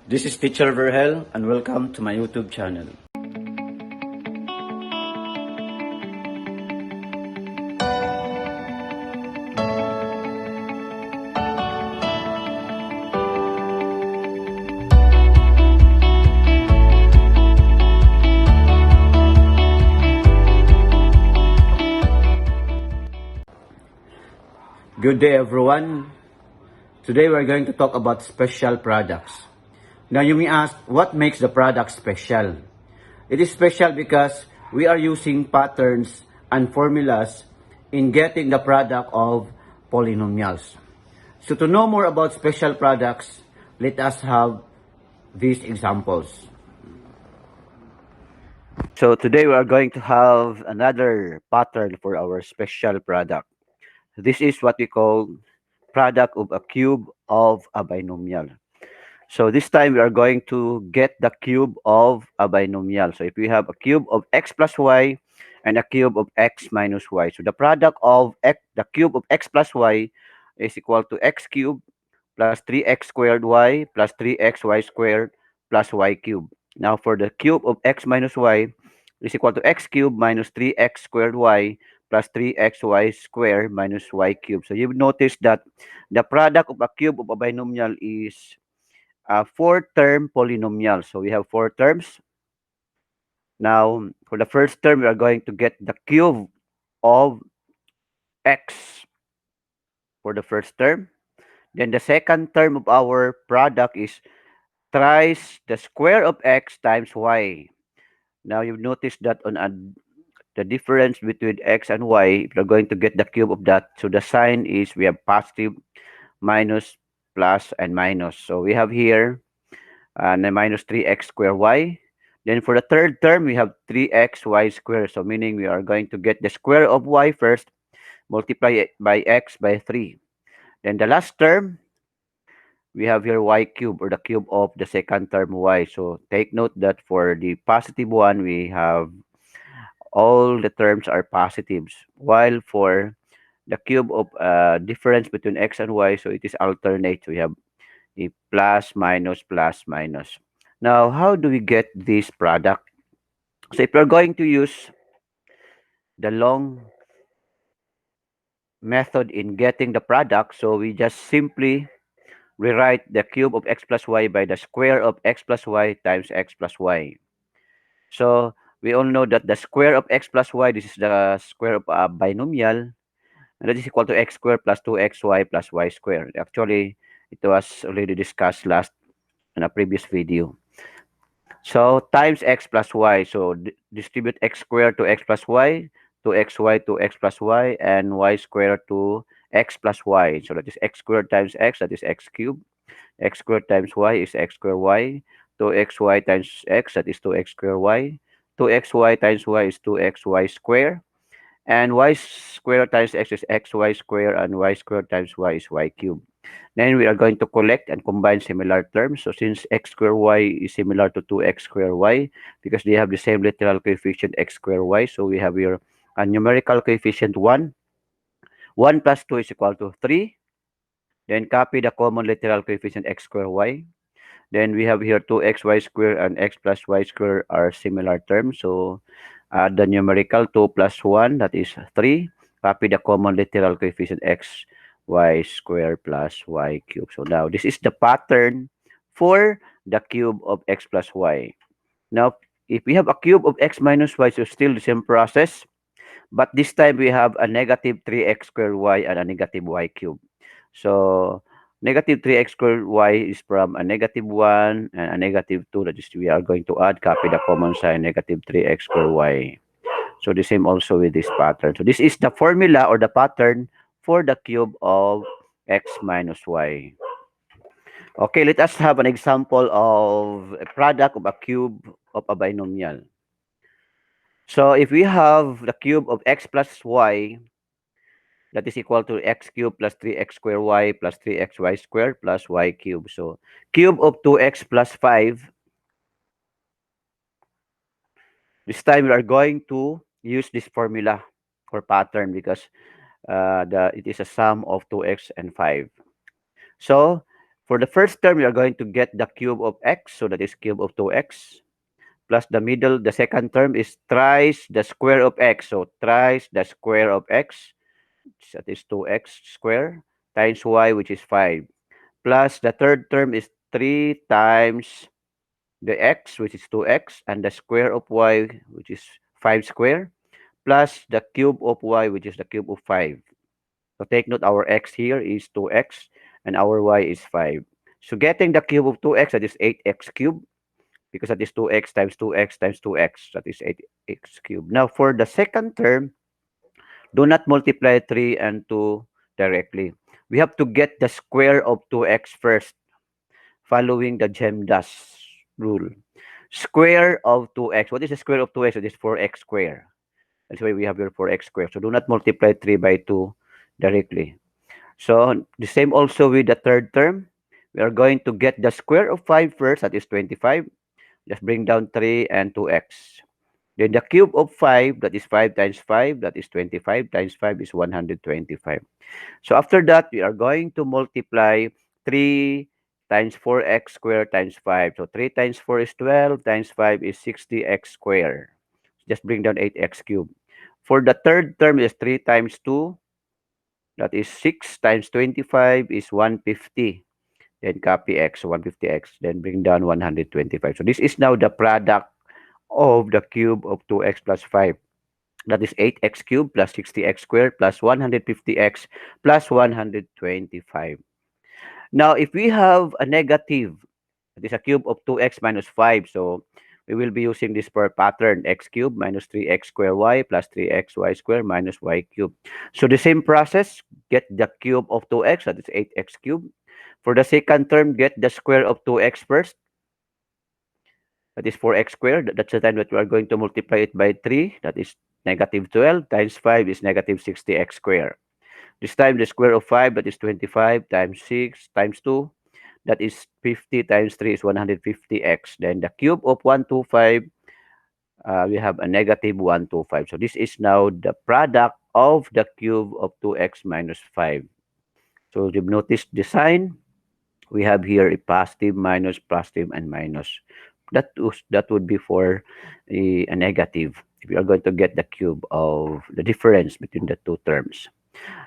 This is Teacher Verhel and welcome to my YouTube channel. Good day everyone. Today we're going to talk about special products. Now you may ask, what makes the product special? It is special because we are using patterns and formulas in getting the product of polynomials. So to know more about special products, let us have these examples. So today we are going to have another pattern for our special product. This is what we call product of a cube of a binomial. So this time we are going to get the cube of a binomial. So if we have a cube of x plus y and a cube of x minus y. So the product of the cube of x plus y is equal to x cubed plus 3x squared y plus 3xy squared plus y cubed. Now for the cube of x minus y is equal to x cubed minus 3x squared y plus 3xy squared minus y cubed. So you've noticed that the product of a cube of a binomial is a four-term polynomial. So we have four terms. Now, for the first term, we are going to get the cube of x for the first term. Then the second term of our product is thrice the square of x times y. Now, you've noticed that the difference between x and y, if you're going to get the cube of that, so the sign is we have positive, minus, plus, and minus. So we have here minus 3x squared y. Then for the third term, we have 3xy squared. So meaning we are going to get the square of y first, multiply it by x by 3. Then the last term, we have here y cube or the cube of the second term y. So take note that for the positive one, we have all the terms are positives. While for the cube of difference between x and y, so it is alternate. So we have a plus, minus, plus, minus. Now, how do we get this product? So if you're going to use the long method in getting the product, so we just simply rewrite the cube of x plus y by the square of x plus y times x plus y. So we all know that the square of x plus y, this is the square of a binomial, and that is equal to x squared plus 2xy plus y squared. Actually, it was already discussed last in a previous video. So times x plus y. So distribute x squared to x plus y, to xy to x plus y, and y squared to x plus y. So that is x squared times x, that is x cubed. X squared times y is x squared y. 2xy times x, that is 2x squared y. 2xy times y is 2xy squared. And y squared times x is xy squared, and y squared times y is y cubed. Then we are going to collect and combine similar terms. So since x squared y is similar to 2x squared y, because they have the same literal coefficient x squared y, so we have here a numerical coefficient 1. 1 plus 2 is equal to 3. Then copy the common literal coefficient x squared y. Then we have here 2xy squared and x plus y squared are similar terms. So add the numerical 2 plus 1, that is 3. Copy the common literal coefficient x y squared plus y cubed. So now this is the pattern for the cube of x plus y. Now, if we have a cube of x minus y, so still the same process. But this time we have a negative 3x squared y and a negative y cubed. So negative 3x squared y is from a negative 1 and a negative 2. That is, we are going to add, copy the common sign, negative 3x squared y. So the same also with this pattern. So this is the formula or the pattern for the cube of x minus y. Okay, let us have an example of a product of a cube of a binomial. So if we have the cube of x plus y, that is equal to x cubed plus 3x squared y plus 3xy squared plus y cubed. So cube of 2x plus 5. This time we are going to use this formula or pattern because it is a sum of 2x and 5. So For the first term, we are going to get the cube of x, so that is cube of 2x, plus the second term is thrice the square of x, so thrice the square of x, that is 2x square, times y, which is 5, plus the third term is 3 times the x, which is 2x, and the square of y, which is 5 square, plus the cube of y, which is the cube of 5. So take note, our x here is 2x, and our y is 5. So getting the cube of 2x, that is 8x cubed, because that is 2x times 2x times 2x, that is 8x cubed. Now, for the second term, do not multiply 3 and 2 directly. We have to get the square of 2x first, following the GEMDAS rule. Square of 2x. What is the square of 2x? It is 4x squared. That's why we have here 4x squared. So do not multiply 3 by 2 directly. So the same also with the third term. We are going to get the square of 5 first, that is 25. Just bring down 3 and 2x. Then the cube of 5, that is 5 times 5, that is 25, times 5 is 125. So after that, we are going to multiply 3 times 4x squared times 5. So 3 times 4 is 12, times 5 is 60x squared. Just bring down 8x cubed. For the third term is 3 times 2, that is 6 times 25 is 150. Then copy x, so 150x, then bring down 125. So this is now the product of the cube of 2x plus 5. That is 8x cubed plus 60x squared plus 150x plus 125. Now, if we have a negative, that is a cube of 2x minus 5. So we will be using this per pattern, x cubed minus 3x squared y plus 3xy squared minus y cubed. So the same process, get the cube of 2x, that is 8x cubed. For the second term, get the square of 2x first. That is 4x squared. That's the time that we are going to multiply it by 3. That is negative 12 times 5 is negative 60x squared. This time, the square of 5, that is 25 times 6 times 2. That is 50 times 3 is 150x. Then the cube of 125, we have a negative 125. So this is now the product of the cube of 2x minus 5. So you've noticed the sign. We have here a positive, minus, positive, and minus. That would be for a negative. If you are going to get the cube of the difference between the two terms.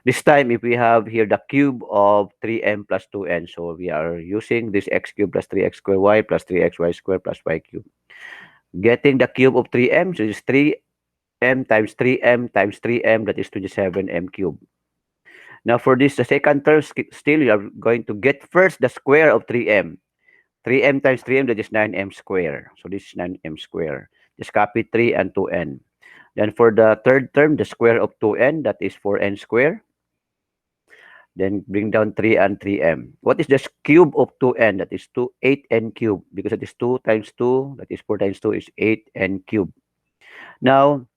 This time, if we have here the cube of 3m plus 2n, so we are using this x cubed plus 3x squared y plus 3xy squared plus y cubed. Getting the cube of 3m, so it's 3m times 3m times 3m, that is 27m cubed. Now for this, the second term, still you are going to get first the square of 3m. 3m times 3m, that is 9m squared. So this is 9m squared. Just copy 3 and 2n. Then for the third term, the square of 2n, that is 4n squared. Then bring down 3 and 3m. What is the cube of 2n? That is 8n cubed, because that is 2 times 2, that is 4 times 2 is 8n cubed. Now,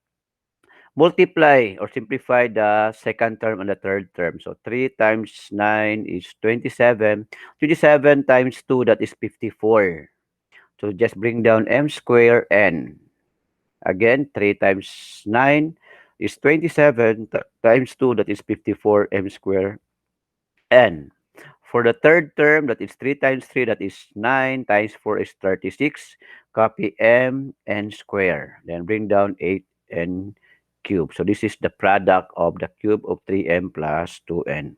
multiply or simplify the second term and the third term. So 3 times 9 is 27. 27 times 2, that is 54. So just bring down m squared n. Again, 3 times 9 is 27 times 2, that is 54 m squared n. For the third term, that is 3 times 3, that is 9 times 4 is 36. Copy m n squared. Then bring down 8n cube. So this is the product of the cube of 3m plus 2n.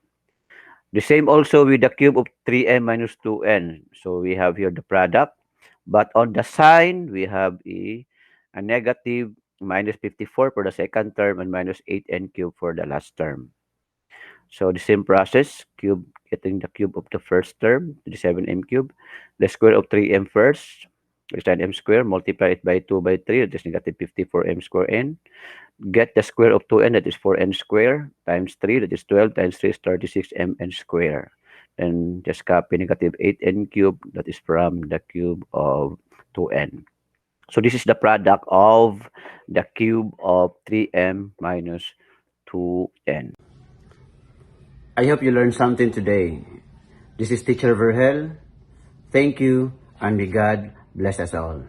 The same also with the cube of 3m minus 2n. So we have here the product. But on the sign, we have a negative minus 54 for the second term and minus 8n cube for the last term. So the same process, getting the cube of the first term, 37m cube. The square of 3m first, which is 9m squared, multiply it by 2 by 3, that is negative 54m squared n. Get the square of 2n, that is 4n squared, times 3, that is 12, times 3 is 36mn squared. Then just copy negative 8n cube, that is from the cube of 2n. So this is the product of the cube of 3m minus 2n. I hope you learned something today. This is Teacher Verhel. Thank you, and may God bless us all.